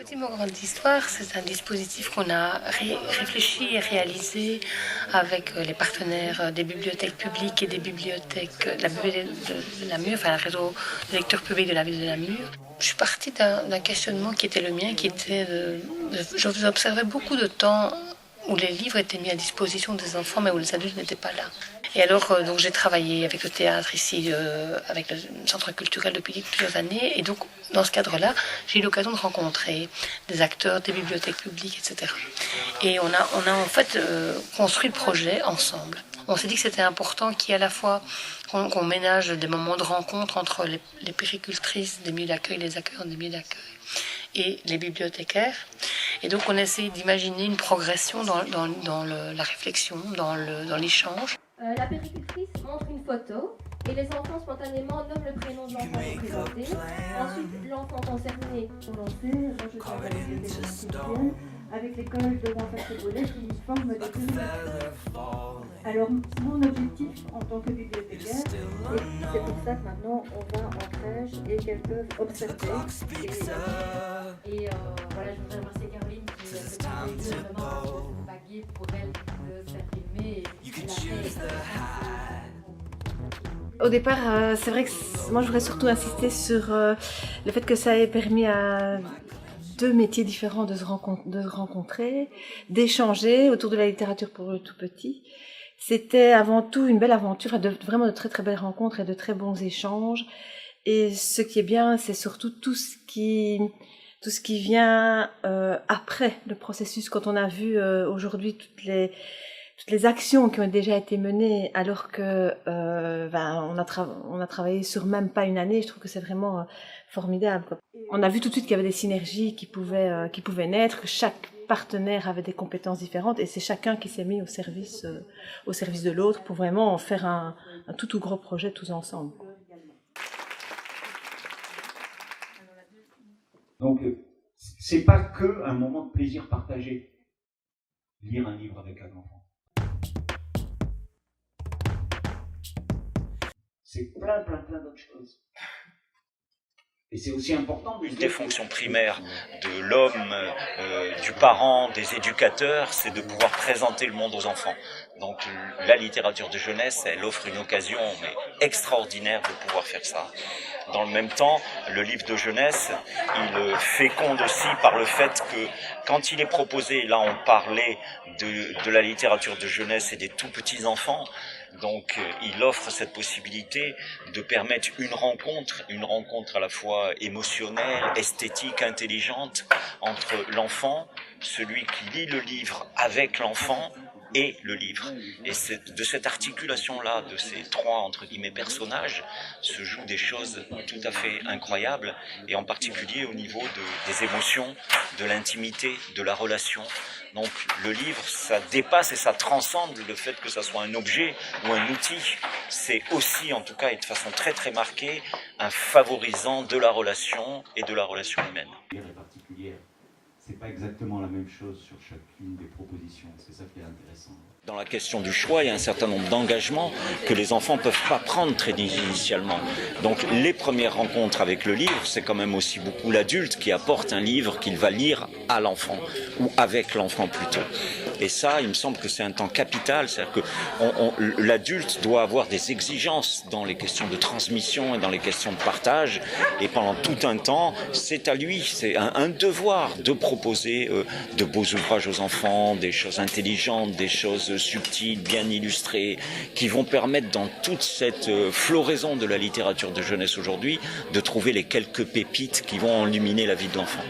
Petit mot grande histoire, c'est un dispositif qu'on a réfléchi et réalisé avec les partenaires des bibliothèques publiques et des bibliothèques de la bibliothèque de Namur, enfin le réseau de lecteurs publics de la ville de Namur. Je suis partie d'un questionnement qui était le mien, qui était j'observais beaucoup de temps où les livres étaient mis à disposition des enfants, mais où les adultes n'étaient pas là. Et alors, donc j'ai travaillé avec le théâtre ici, avec le centre culturel depuis plusieurs années. Et donc, dans ce cadre-là, j'ai eu l'occasion de rencontrer des acteurs, des bibliothèques publiques, etc. Et on a en fait construit le projet ensemble. On s'est dit que c'était important qu'il y ait à la fois qu'on ménage des moments de rencontre entre les péricultrices des milieux d'accueil, les accueilleurs des milieux d'accueil et les bibliothécaires. Et donc on a essayé d'imaginer une progression dans la réflexion, dans l'échange. La péricultrice montre une photo et les enfants spontanément nomment le prénom de l'enfant représenté. Ensuite, l'enfant concerné pour lancer, je travaille avec l'école de Renfort-Cébaudet qui forme des communautés. Alors, mon objectif en tant que bibliothécaire, c'est pour ça que maintenant on va en crèche et qu'elles peuvent observer. Et voilà, je voudrais remercier Caroline qui a fait vraiment baguer pour elle de se faire filmer. Au départ, c'est vrai que moi je voudrais surtout insister sur le fait que ça ait permis à deux métiers différents de se rencontrer, d'échanger autour de la littérature pour le tout petit. C'était avant tout une belle aventure, vraiment de très très belles rencontres et de très bons échanges. Et ce qui est bien, c'est surtout tout ce qui vient après le processus. Quand on a vu aujourd'hui toutes les actions qui ont déjà été menées, alors que on a travaillé sur même pas une année, je trouve que c'est vraiment formidable, quoi. On a vu tout de suite qu'il y avait des synergies qui pouvaient naître, que chaque partenaire avait des compétences différentes, et c'est chacun qui s'est mis au service de l'autre pour vraiment en faire un tout gros projet tous ensemble. Donc, c'est pas que un moment de plaisir partagé, lire un livre avec un enfant. C'est plein d'autres choses. Et c'est aussi important. Une des fonctions primaires de l'homme, du parent, des éducateurs, c'est de pouvoir présenter le monde aux enfants. Donc la littérature de jeunesse, elle offre une occasion mais extraordinaire de pouvoir faire ça. Dans le même temps, le livre de jeunesse, il féconde aussi par le fait que quand il est proposé, là on parlait de la littérature de jeunesse et des tout petits enfants, donc il offre cette possibilité de permettre une rencontre à la fois émotionnelle, esthétique, intelligente entre l'enfant, celui qui lit le livre avec l'enfant et le livre. Et c'est de cette articulation-là, de ces trois, entre guillemets, personnages, se jouent des choses tout à fait incroyables, et en particulier au niveau des émotions, de l'intimité, de la relation. Donc le livre, ça dépasse et ça transcende le fait que ça soit un objet ou un outil. C'est aussi, en tout cas, et de façon très très marquée, un favorisant de la relation et de la relation humaine. C'est pas exactement la même chose sur chacune des propositions, c'est ça qui est intéressant. Dans la question du choix, il y a un certain nombre d'engagements que les enfants ne peuvent pas prendre très initialement. Donc les premières rencontres avec le livre, c'est quand même aussi beaucoup l'adulte qui apporte un livre qu'il va lire à l'enfant, ou avec l'enfant plutôt. Et ça, il me semble que c'est un temps capital, c'est-à-dire que l'adulte doit avoir des exigences dans les questions de transmission et dans les questions de partage, et pendant tout un temps, c'est à lui, c'est un devoir de proposer de beaux ouvrages aux enfants, des choses intelligentes, des choses subtiles, bien illustrées, qui vont permettre dans toute cette floraison de la littérature de jeunesse aujourd'hui, de trouver les quelques pépites qui vont illuminer la vie de l'enfant.